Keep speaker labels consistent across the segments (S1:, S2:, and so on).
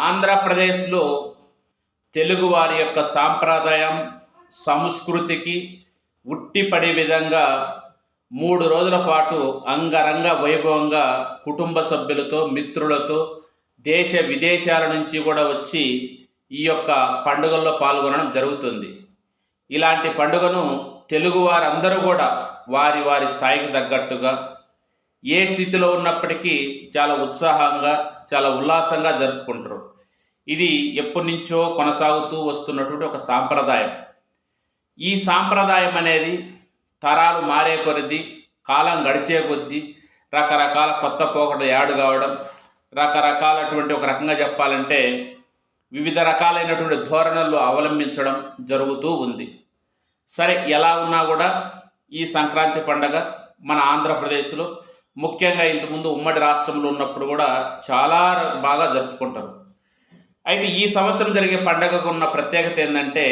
S1: ఆంధ్రప్రదేశ్లో తెలుగువారి యొక్క సాంప్రదాయం, సంస్కృతికి ఉట్టిపడే విధంగా 3 రోజుల పాటు అంగరంగ వైభవంగా కుటుంబ సభ్యులతో, మిత్రులతో, దేశ విదేశాల నుంచి కూడా వచ్చి ఈ యొక్క పండుగల్లో పాల్గొనడం జరుగుతుంది. ఇలాంటి పండుగను తెలుగువారందరూ కూడా వారి వారి స్థాయికి తగ్గట్టుగా ఏ స్థితిలో ఉన్నప్పటికీ చాలా ఉత్సాహంగా, చాలా ఉల్లాసంగా జరుపుకుంటారు. ఇది ఎప్పటినుంచో కొనసాగుతూ వస్తున్నటువంటి ఒక సాంప్రదాయం. ఈ సాంప్రదాయం అనేది తరాలు మారే కొద్దీ, కాలం గడిచే కొద్దీ రకరకాల కొత్త పోకడలు యాడ్ కావడం, రకరకాలటువంటి ఒక రకంగా చెప్పాలంటే వివిధ రకాలైనటువంటి ధోరణులు అవలంబించడం జరుగుతూ ఉంది. సరే, ఎలా ఉన్నా కూడా ఈ సంక్రాంతి పండగ మన ఆంధ్రప్రదేశ్లో ముఖ్యంగా ఇంతకుముందు ఉమ్మడి రాష్ట్రంలో ఉన్నప్పుడు కూడా చాలా బాగా జరుపుకుంటారు. అయితే ఈ సంవత్సరం జరిగే పండగకు ఉన్న ప్రత్యేకత ఏంటంటే,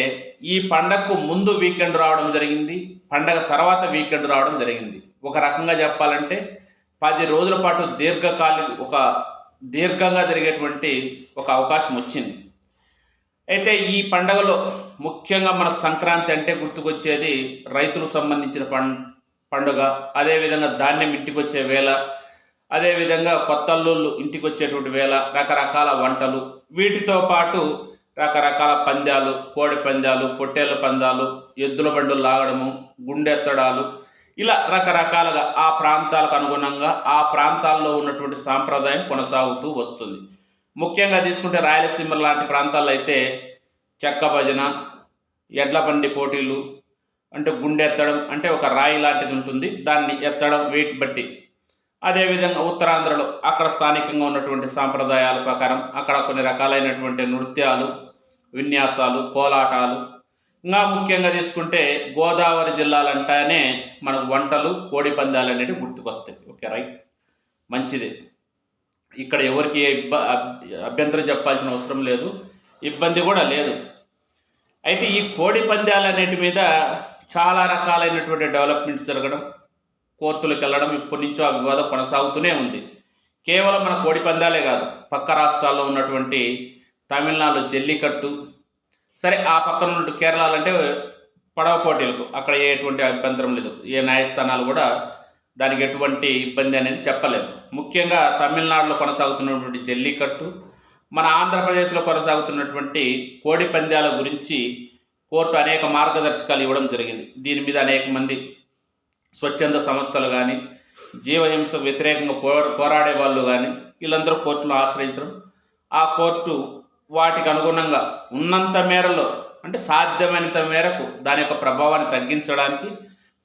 S1: ఈ పండగకు ముందు వీకెండ్ రావడం జరిగింది, పండగ తర్వాత వీకెండ్ రావడం జరిగింది. ఒక రకంగా చెప్పాలంటే 10 రోజుల పాటు దీర్ఘంగా జరిగేటువంటి ఒక అవకాశం వచ్చింది. అయితే ఈ పండగలో ముఖ్యంగా మనకు సంక్రాంతి అంటే గుర్తుకొచ్చేది రైతులకు సంబంధించిన పండుగ, అదేవిధంగా ధాన్యం ఇంటికి వచ్చే వేళ, అదేవిధంగా కొత్త అల్లుళ్ళు ఇంటికి వచ్చేటువంటి వేళ, రకరకాల వంటలు, వీటితో పాటు రకరకాల పందాలు, కోడి పందాలు, పొట్టేళ్ళ పందాలు, ఎద్దుల బండులు లాగడము, గుండెత్తడాలు, ఇలా రకరకాలుగా ఆ ప్రాంతాలకు అనుగుణంగా ఆ ప్రాంతాల్లో ఉన్నటువంటి సాంప్రదాయం కొనసాగుతూ వస్తుంది. ముఖ్యంగా తీసుకుంటే రాయలసీమ లాంటి ప్రాంతాల్లో అయితే చెక్క భజన, ఎడ్ల బండి పోటీలు, అంటే గుండెత్తడం అంటే ఒక రాయి లాంటిది ఉంటుంది, దాన్ని ఎత్తడం వెయిట్ బట్టి. అదేవిధంగా ఉత్తరాంధ్రలో అక్కడ స్థానికంగా ఉన్నటువంటి సాంప్రదాయాల ప్రకారం అక్కడ కొన్ని రకాలైనటువంటి నృత్యాలు, విన్యాసాలు, కోలాటాలు, ఇంకా ముఖ్యంగా తీసుకుంటే గోదావరి జిల్లాలంటేనే మనకు వంటలు, కోడి పందాలు అనేవి గుర్తుకొస్తాయి. ఓకే, రైట్, మంచిది. ఇక్కడ ఎవరికి అభ్యంతరం చెప్పాల్సిన అవసరం లేదు, ఇబ్బంది కూడా లేదు. అయితే ఈ కోడి పందాలు అనేటి మీద చాలా రకాలైనటువంటి డెవలప్మెంట్స్ జరగడం, కోర్టులకు వెళ్ళడం, ఇప్పటి నుంచో ఆ వివాదం కొనసాగుతూనే ఉంది. కేవలం మన కోడి పందాలే కాదు, పక్క రాష్ట్రాల్లో ఉన్నటువంటి తమిళనాడు జల్లికట్టు, సరే ఆ పక్కన ఉన్నట్టు కేరళ అంటే పడవ పోటీలకు అక్కడ ఎటువంటి అభ్యంతరం లేదు, ఏ న్యాయస్థానాలు కూడా దానికి ఎటువంటి ఇబ్బంది అనేది చెప్పలేదు. ముఖ్యంగా తమిళనాడులో కొనసాగుతున్నటువంటి జల్లికట్టు, మన ఆంధ్రప్రదేశ్లో కొనసాగుతున్నటువంటి కోడి పందాల గురించి కోర్టు అనేక మార్గదర్శకాలు ఇవ్వడం జరిగింది. దీని మీద అనేక మంది స్వచ్ఛంద సంస్థలు కానీ, జీవహింసకు వ్యతిరేకంగా పోరాడే వాళ్ళు కానీ, వీళ్ళందరూ కోర్టును ఆశ్రయించడం, ఆ కోర్టు వాటికి అనుగుణంగా ఉన్నంత మేరలో, అంటే సాధ్యమైనంత మేరకు దాని యొక్క ప్రభావాన్ని తగ్గించడానికి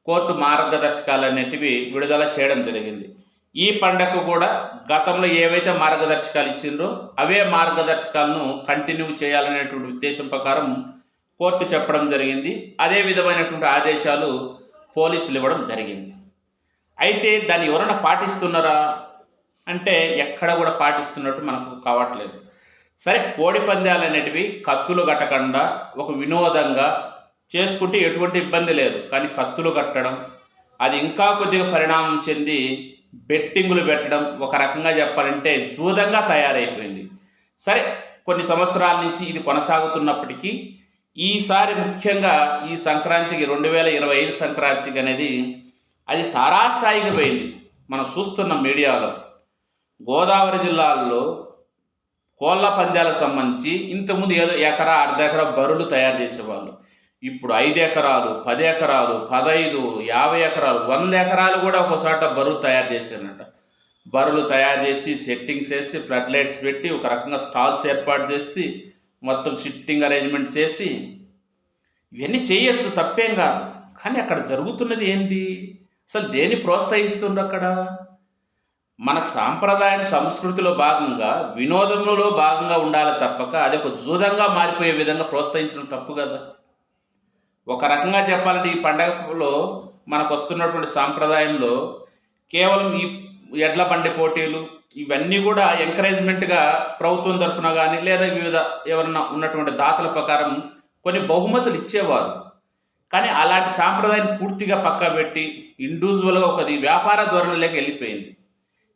S1: కోర్టు మార్గదర్శకాలు అనేటివి విడుదల చేయడం జరిగింది. ఈ పండగకు కూడా గతంలో ఏవైతే మార్గదర్శకాలు ఇచ్చిండ్రో అవే మార్గదర్శకాలను కంటిన్యూ చేయాలనేటువంటి ఉద్దేశం ప్రకారం కోర్టు చెప్పడం జరిగింది. అదే విధమైనటువంటి ఆదేశాలు పోలీసులు ఇవ్వడం జరిగింది. అయితే దాన్ని ఎవరైనా పాటిస్తున్నారా అంటే ఎక్కడ కూడా పాటిస్తున్నట్టు మనకు కావట్లేదు. సరే, కోడి పందాలు అనేటివి కత్తులు కట్టకుండా ఒక వినోదంగా చేసుకుంటే ఎటువంటి ఇబ్బంది లేదు, కానీ కత్తులు కట్టడం అది ఇంకా కొద్దిగా పరిణామం చెంది బెట్టింగులు పెట్టడం, ఒక రకంగా చెప్పాలంటే జూదంగా తయారైపోయింది. సరే, కొన్ని సంవత్సరాల నుంచి ఇది కొనసాగుతున్నప్పటికీ ఈసారి ముఖ్యంగా ఈ సంక్రాంతికి 2025 సంక్రాంతికి అనేది అది తారాస్థాయికి పోయింది. మనం చూస్తున్న మీడియాలో గోదావరి జిల్లాల్లో కోళ్ళ పందాలకు సంబంధించి ఇంతకుముందు ఏదో ఎకరా, అర్ధ ఎకరా బరులు తయారు చేసేవాళ్ళు. ఇప్పుడు 5 ఎకరాలు, 10 ఎకరాలు, 15, 50 ఎకరాలు, 100 ఎకరాలు కూడా ఒకసారి బరువు తయారు చేశారన్నట. బరులు తయారు చేసి సెట్టింగ్స్ వేసి ఫ్లడ్ లైట్స్ పెట్టి ఒక రకంగా స్టాల్స్ ఏర్పాటు చేసి మొత్తం సిట్టింగ్ అరేంజ్మెంట్ చేసి ఇవన్నీ చేయొచ్చు, తప్పేం కాదు. కానీ అక్కడ జరుగుతున్నది ఏంటి, అసలు దేన్ని ప్రోత్సహిస్తుండ్రు? అక్కడ మనకు సాంప్రదాయ సంస్కృతిలో భాగంగా, వినోదంలో భాగంగా ఉండాలి తప్పక అది ఒక జూదంగా మారిపోయే విధంగా ప్రోత్సహించడం తప్పు కదా. ఒక రకంగా చెప్పాలంటే ఈ పండగలో మనకు వస్తున్నటువంటి సాంప్రదాయంలో కేవలం ఈ ఎడ్ల బండి పోటీలు ఇవన్నీ కూడా ఎంకరేజ్మెంట్గా ప్రభుత్వం తరఫున కానీ లేదా వివిధ ఎవరన్నా ఉన్నటువంటి దాతల ప్రకారం కొన్ని బహుమతులు ఇచ్చేవారు. కానీ అలాంటి సాంప్రదాయాన్ని పూర్తిగా పక్కా పెట్టి ఇండివిజువల్గా వ్యాపార ధోరణిలోకి వెళ్ళిపోయింది.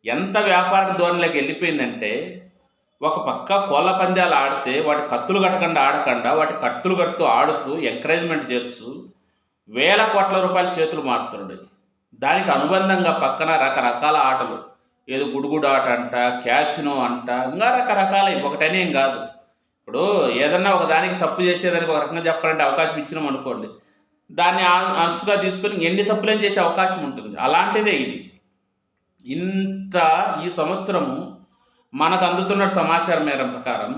S1: ఎంత వ్యాపార ధోరణిలోకి వెళ్ళిపోయిందంటే ఒక పక్క కోళ్ళ పందాలు ఆడితే వాటి కత్తులు కట్టకుండా ఆడకుండా వాటి కత్తులు కడుతూ ఆడుతూ ఎంకరేజ్మెంట్ చేస్తూ వేల కోట్ల రూపాయల చేతులు మారుతుండే. దానికి అనుబంధంగా పక్కన రకరకాల ఆటలు, ఏదో గుడుగుడు ఆట అంట, క్యాషినో అంట, ఇంకా రకరకాల ఒకటని ఏం కాదు. ఇప్పుడు ఏదన్నా ఒక దానికి తప్పు చేసేదానికి ఒక రకంగా చెప్పాలంటే అవకాశం ఇచ్చినాం అనుకోండి, దాన్ని అంచుగా తీసుకొని ఎన్ని తప్పులేం చేసే అవకాశం ఉంటుంది. అలాంటిదే ఇది. ఇంత ఈ సంవత్సరము మనకు అందుతున్న సమాచారం మేర ప్రకారం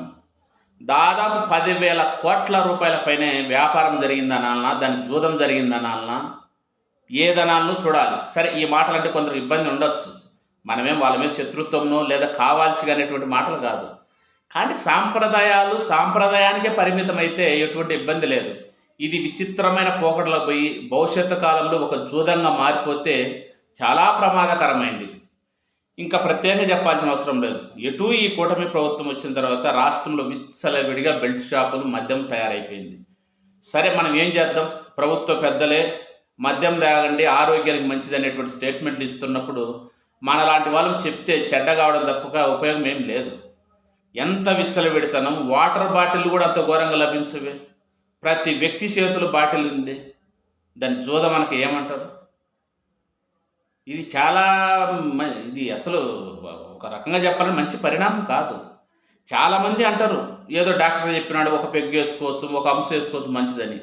S1: దాదాపు 10,000 కోట్ల రూపాయల పైనే వ్యాపారం జరిగిందనాలనా, దాని జూదం జరిగిందనాలనా, ఏదనాలను చూడాలి. సరే, ఈ మాటలు అంటే కొందరికి ఇబ్బంది ఉండొచ్చు. మనమేం వాళ్ళ మీద శత్రుత్వంనో లేదా కావాల్సిగా అనేటువంటి మాటలు కాదు. కానీ సాంప్రదాయానికే పరిమితమైతే ఎటువంటి ఇబ్బంది లేదు. ఇది విచిత్రమైన పోకడలో పోయి భవిష్యత్తు కాలంలో ఒక జూదంగా మారిపోతే చాలా ప్రమాదకరమైంది. ఇంకా ప్రత్యేకంగా చెప్పాల్సిన అవసరం లేదు. ఎటు ఈ కూటమి ప్రభుత్వం వచ్చిన తర్వాత రాష్ట్రంలో విచ్చలవిడిగా బెల్ట్ షాపులు, మద్యం తయారైపోయింది. సరే, మనం ఏం చేద్దాం? ప్రభుత్వ పెద్దలే మద్యం తాగండి, ఆరోగ్యానికి మంచిది అనేటువంటి స్టేట్మెంట్లు ఇస్తున్నప్పుడు మనలాంటి వాళ్ళని చెప్తే చెడ్డ కావడం తప్పగా ఉపయోగం ఏం లేదు. ఎంత విచ్చలవిడితనం! వాటర్ బాటిల్ కూడా అంత ఘోరంగా లభించవే. ప్రతి వ్యక్తి చేతులు బాటిల్ ఉంది. దాని జూదం మనకి ఏమంటారు? ఇది చాలా ఇది అసలు ఒక రకంగా చెప్పాలని మంచి పరిణామం కాదు. చాలామంది అంటారు, ఏదో డాక్టర్ చెప్పినాడు ఒక పెగ్గు వేసుకోవచ్చు, ఒక అంశ వేసుకోవచ్చు మంచిదని.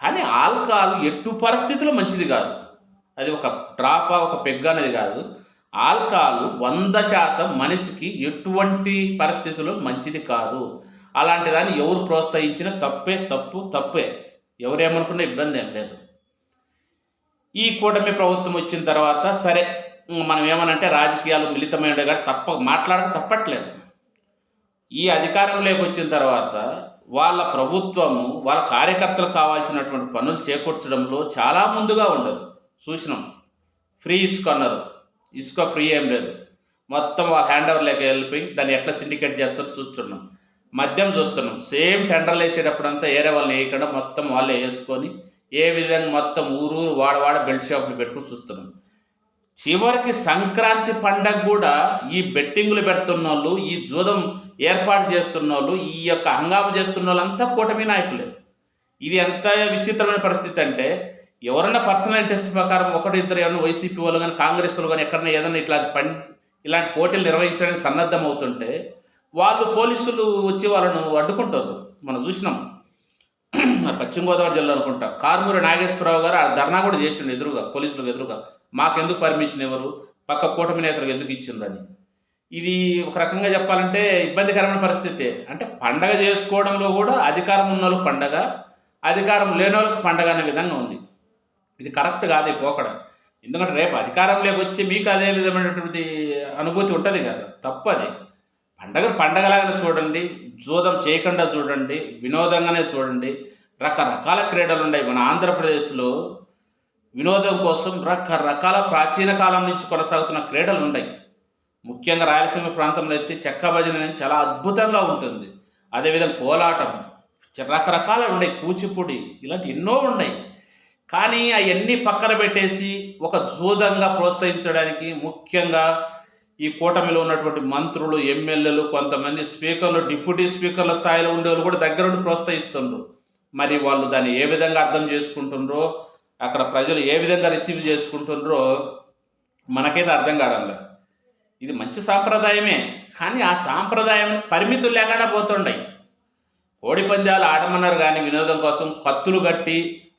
S1: కానీ ఆల్కహాల్ ఎట్టు పరిస్థితుల్లో మంచిది కాదు. అది ఒక డ్రాపా, ఒక పెగ్గు అనేది కాదు. ఆల్కహాల్ 100% మనిషికి ఎటువంటి పరిస్థితుల్లో మంచిది కాదు. అలాంటి దాన్ని ఎవరు ప్రోత్సహించినా తప్పే. ఎవరేమనుకున్నా ఇబ్బంది ఏం లేదు. ఈ కూటమి ప్రభుత్వం వచ్చిన తర్వాత సరే, మనం ఏమనంటే రాజకీయాలు మిళితమైన కాబట్టి మాట్లాడక తప్పట్లేదు. ఈ అధికారంలోకి వచ్చిన తర్వాత వాళ్ళ ప్రభుత్వము వాళ్ళ కార్యకర్తలకు కావాల్సినటువంటి పనులు చేకూర్చడంలో చాలా ముందుగా ఉండరు. చూసినాం, ఫ్రీ ఇసుక అన్నారు. ఇసుక ఫ్రీ ఏం లేదు. మొత్తం వాళ్ళ హ్యాండ్ ఓవర్లోకి వెళ్ళిపోయి దాన్ని ఎట్లా సిండికేట్ చేస్తారో చూస్తున్నాం. మద్యం చూస్తున్నాం, సేమ్ టెండర్లు వేసేటప్పుడంతా ఏరే వాళ్ళని వేయకుండా మొత్తం వాళ్ళే వేసుకొని ఏ విధంగా మొత్తం ఊరు వాడవాడ బెల్ట్ షాపులు పెట్టుకుని చూస్తున్నాం. చివరికి సంక్రాంతి పండగ కూడా ఈ బెట్టింగులు పెడుతున్న వాళ్ళు, ఈ జూదం ఏర్పాటు చేస్తున్న వాళ్ళు, ఈ యొక్క హంగామా చేస్తున్న వాళ్ళంతా కూటమి నాయకులే. ఇది ఎంత విచిత్రమైన పరిస్థితి అంటే, ఎవరన్నా పర్సనల్ టెస్ట్ ప్రకారం ఒకటిద్దరు ఏమన్నా వైసీపీ వాళ్ళు కానీ కాంగ్రెస్ వాళ్ళు కానీ ఎక్కడన్నా ఏదైనా ఇలాంటి పోటీలు నిర్వహించడానికి సన్నద్ధం అవుతుంటే వాళ్ళు పోలీసులు వచ్చి వాళ్ళను అడ్డుకుంటారు. మనం చూసినాం, పశ్చిమ గోదావరి జిల్లా అనుకుంటా, కారుమూరి నాగేశ్వరరావు గారు ఆ ధర్నా కూడా చేసిండు ఎదురుగా, పోలీసులకు ఎదురుగా. మాకెందుకు పర్మిషన్ ఇవ్వరు, పక్క కూటమి నేతలకు ఎందుకు ఇచ్చిందని. ఇది ఒక రకంగా చెప్పాలంటే ఇబ్బందికరమైన పరిస్థితి. అంటే పండగ చేసుకోవడంలో కూడా అధికారం ఉన్న వాళ్ళకి పండగ, అధికారం లేని వాళ్ళకి పండగ అనే విధంగా ఉంది. ఇది కరెక్ట్ కాదు ఈ పోకడ. ఎందుకంటే రేపు అధికారంలోకి వచ్చి మీకు అదే విధమైనటువంటి అనుభూతి ఉంటుంది కదా, తప్పది. పండగలాగానే చూడండి, జూదం చేయకుండా చూడండి, వినోదంగానే చూడండి. రకరకాల క్రీడలు ఉన్నాయి మన ఆంధ్రప్రదేశ్లో. వినోదం కోసం రకరకాల ప్రాచీన కాలం నుంచి కొనసాగుతున్న క్రీడలు ఉన్నాయి. ముఖ్యంగా రాయలసీమ ప్రాంతంలో అయితే చెక్క భజన అనేది చాలా అద్భుతంగా ఉంటుంది. అదేవిధంగా కోలాటం, రకరకాలు ఉన్నాయి, కూచిపూడి, ఇలాంటి ఎన్నో ఉన్నాయి. కానీ అవన్నీ పక్కన పెట్టేసి ఒక జూదంగా ప్రోత్సహించడానికి ముఖ్యంగా ఈ కూటమిలో ఉన్నటువంటి మంత్రులు, ఎమ్మెల్యేలు, కొంతమంది స్పీకర్లు, డిప్యూటీ స్పీకర్ల స్థాయిలో ఉండేవాళ్ళు కూడా దగ్గరుండి ప్రోత్సహిస్తుండ్రు. మరి వాళ్ళు దాన్ని ఏ విధంగా అర్థం చేసుకుంటుండ్రో, అక్కడ ప్రజలు ఏ విధంగా రిసీవ్ చేసుకుంటుండ్రో మనకైతే అర్థం కావడంలే. ఇది మంచి సాంప్రదాయమే, కానీ ఆ సాంప్రదాయం పరిమితులు లేకుండా పోతుండయి. కోడి పందాలు ఆడమన్నారు కానీ వినోదం కోసం కత్తులు కట్టి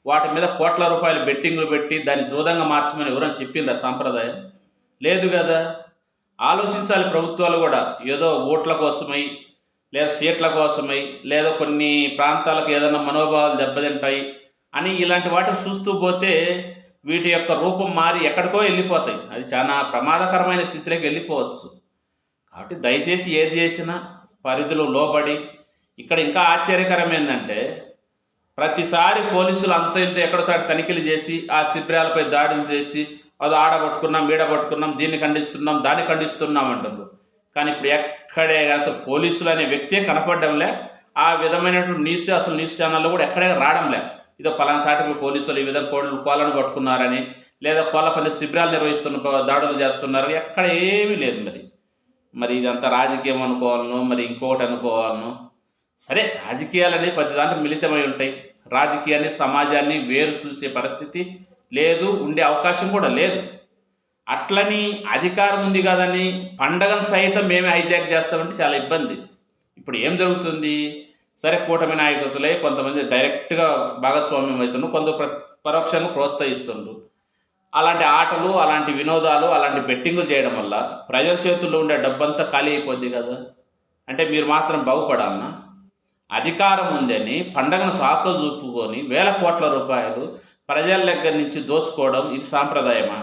S1: వాటి మీద కోట్ల రూపాయలు బెట్టింగ్లు పెట్టి దాన్ని జూదంగా మార్చమని ఎవరైనా చెప్పిందా? సాంప్రదాయం లేదు కదా. ఆలోచించాలి ప్రభుత్వాలు కూడా. ఏదో ఓట్ల కోసమై, లేదా సీట్ల కోసమై, లేదా కొన్ని ప్రాంతాలకు ఏదైనా మనోభావాలు దెబ్బతింటాయి అని ఇలాంటి వాటిని చూస్తూ పోతే వీటి యొక్క రూపం మారి ఎక్కడికో వెళ్ళిపోతాయి. అది చాలా ప్రమాదకరమైన స్థితిలోకి వెళ్ళిపోవచ్చు. కాబట్టి దయచేసి ఏది చేసినా పరిధిలో లోబడి. ఇక్కడ ఇంకా ఆశ్చర్యకరం ఏంటంటే, ప్రతిసారి పోలీసులు అంత ఇంత ఎక్కడోసారి తనిఖీలు చేసి ఆ శిబిరాలపై దాడులు చేసి అది ఆడబట్టుకున్నాం, ఈడబట్టుకున్నాం, దీన్ని ఖండిస్తున్నాం, దాన్ని ఖండిస్తున్నాం అంటున్నారు. కానీ ఇప్పుడు ఎక్కడే అసలు పోలీసులు అనే వ్యక్తే కనపడడంలే. ఆ విధమైనటువంటి న్యూస్ ఛానల్లో కూడా ఎక్కడే రావడంలే. ఇదో పలానా సాటిపై పోలీసులు ఈ విధంగా కోళ్ళను పట్టుకున్నారని, లేదా కోళ్ళ పని శిబిరాలు నిర్వహిస్తున్న దాడులు చేస్తున్నారు, ఎక్కడ ఏమీ లేదు. మరి మరి ఇదంతా రాజకీయం అనుకోవాలను, మరి ఇంకొకటి అనుకోవాలను. సరే, రాజకీయాలని ప్రతి దాంట్లో మిళితమై ఉంటాయి. రాజకీయాన్ని, సమాజాన్ని వేరు చూసే పరిస్థితి లేదు, ఉండే అవకాశం కూడా లేదు. అట్లని అధికారం ఉంది కదని పండగను సైతం మేమే హైజాక్ చేస్తామంటే చాలా ఇబ్బంది. ఇప్పుడు ఏం జరుగుతుంది? సరే, కూటమి నాయకులే కొంతమంది డైరెక్ట్గా భాగస్వామ్యం అవుతున్నారు, కొంత పరోక్షంగా ప్రోత్సహిస్తుండ్రు. అలాంటి ఆటలు, అలాంటి వినోదాలు, అలాంటి బెట్టింగులు చేయడం వల్ల ప్రజల చేతుల్లో ఉండే డబ్బంతా ఖాళీ అయిపోద్ది కదా. అంటే మీరు మాత్రం బాగుపడాలన్నా? అధికారం ఉందని పండగను సాకు చూపుకొని వేల కోట్ల రూపాయలు ప్రజల దగ్గర నుంచి దోచుకోవడం ఇది సాంప్రదాయమా?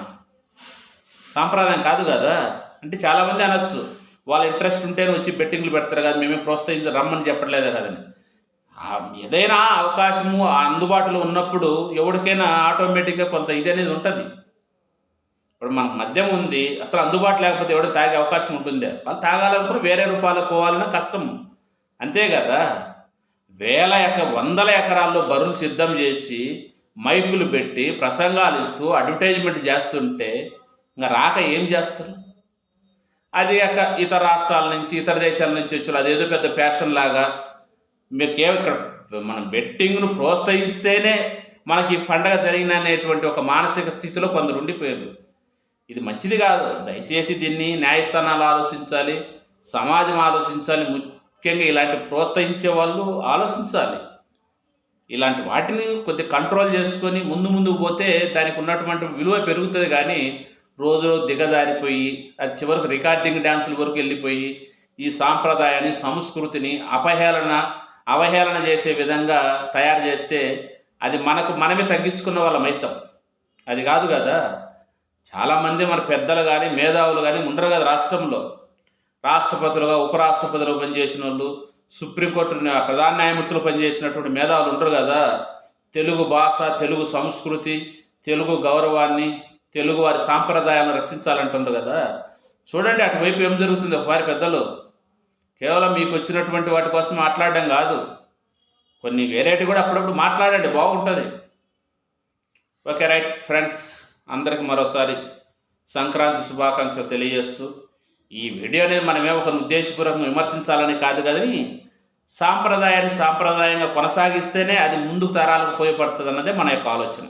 S1: సాంప్రదాయం కాదు కదా. అంటే చాలామంది అనొచ్చు, వాళ్ళ ఇంట్రెస్ట్ ఉంటేనే వచ్చి బెట్టింగ్లు పెడతారు కదా, మేమే ప్రోత్సహించి రమ్మని చెప్పట్లేదు కదని. ఏదైనా అవకాశము అందుబాటులో ఉన్నప్పుడు ఎవరికైనా ఆటోమేటిక్గా కొంత ఇది అనేది ఉంటుంది. ఇప్పుడు మనకు మద్యం ఉంది, అసలు అందుబాటు లేకపోతే ఎవడో తాగే అవకాశం ఉంటుందే? వాళ్ళు తాగాలనుకుని వేరే రూపాయలు పోవాలన్నా కష్టం, అంతే కదా. వందల ఎకరాల్లో బరువులు సిద్ధం చేసి మైకులు పెట్టి ప్రసంగాలు ఇస్తూ అడ్వర్టైజ్మెంట్ చేస్తుంటే ఇంకా రాక ఏం చేస్తారు? అది ఇతర రాష్ట్రాల నుంచి, ఇతర దేశాల నుంచి వచ్చి అదేదో పెద్ద ఫ్యాషన్ లాగా మీకు ఇక్కడ మనం బెట్టింగ్ను ప్రోత్సహిస్తేనే మనకి పండగ జరిగిననేటువంటి ఒక మానసిక స్థితిలో కొందరు ఉండిపోయారు. ఇది మంచిది కాదు. దయచేసి దీన్ని న్యాయస్థానాలు ఆలోచించాలి, సమాజం ఆలోచించాలి, ముఖ్యంగా ఇలాంటి ప్రోత్సహించే వాళ్ళు ఆలోచించాలి. ఇలాంటి వాటిని కొద్ది కంట్రోల్ చేసుకొని ముందుకు పోతే దానికి ఉన్నటువంటి విలువ పెరుగుతుంది. కానీ రోజు దిగజారిపోయి అది చివరికి రికార్డింగ్ డ్యాన్సుల వరకు వెళ్ళిపోయి ఈ సాంప్రదాయాన్ని, సంస్కృతిని అవహేళన చేసే విధంగా తయారు చేస్తే అది మనమే తగ్గించుకున్న వాళ్ళం అవుతాం. అది కాదు కదా. చాలామంది మన పెద్దలు కానీ, మేధావులు కానీ ఉండరు కదా రాష్ట్రంలో. రాష్ట్రపతులుగా, ఉపరాష్ట్రపతులుగా పనిచేసిన వాళ్ళు, సుప్రీంకోర్టు ప్రధాన న్యాయమూర్తులు పనిచేసినటువంటి మేధావులు ఉండరు కదా. తెలుగు భాష, తెలుగు సంస్కృతి, తెలుగు గౌరవాన్ని, తెలుగు వారి సాంప్రదాయాలను రక్షించాలంటుండ్రు కదా. చూడండి అటువైపు ఏం జరుగుతుంది. ఒకవారి పెద్దలు కేవలం మీకు వచ్చినటువంటి వాటి కోసం మాట్లాడడం కాదు, కొన్ని వేరేటి కూడా అప్పుడప్పుడు మాట్లాడండి, బాగుంటుంది. ఓకే, రైట్ ఫ్రెండ్స్, అందరికి మరోసారి సంక్రాంతి శుభాకాంక్షలు తెలియజేస్తూ, ఈ వీడియో అనేది మనమే ఒక ఉద్దేశపూర్వకంగా విమర్శించాలని కాదు కదని సాంప్రదాయాన్ని సాంప్రదాయంగా కొనసాగిస్తేనే అది ముందుకు తరాలకు ఉపయోగపడుతుంది అన్నదే మన యొక్క ఆలోచన.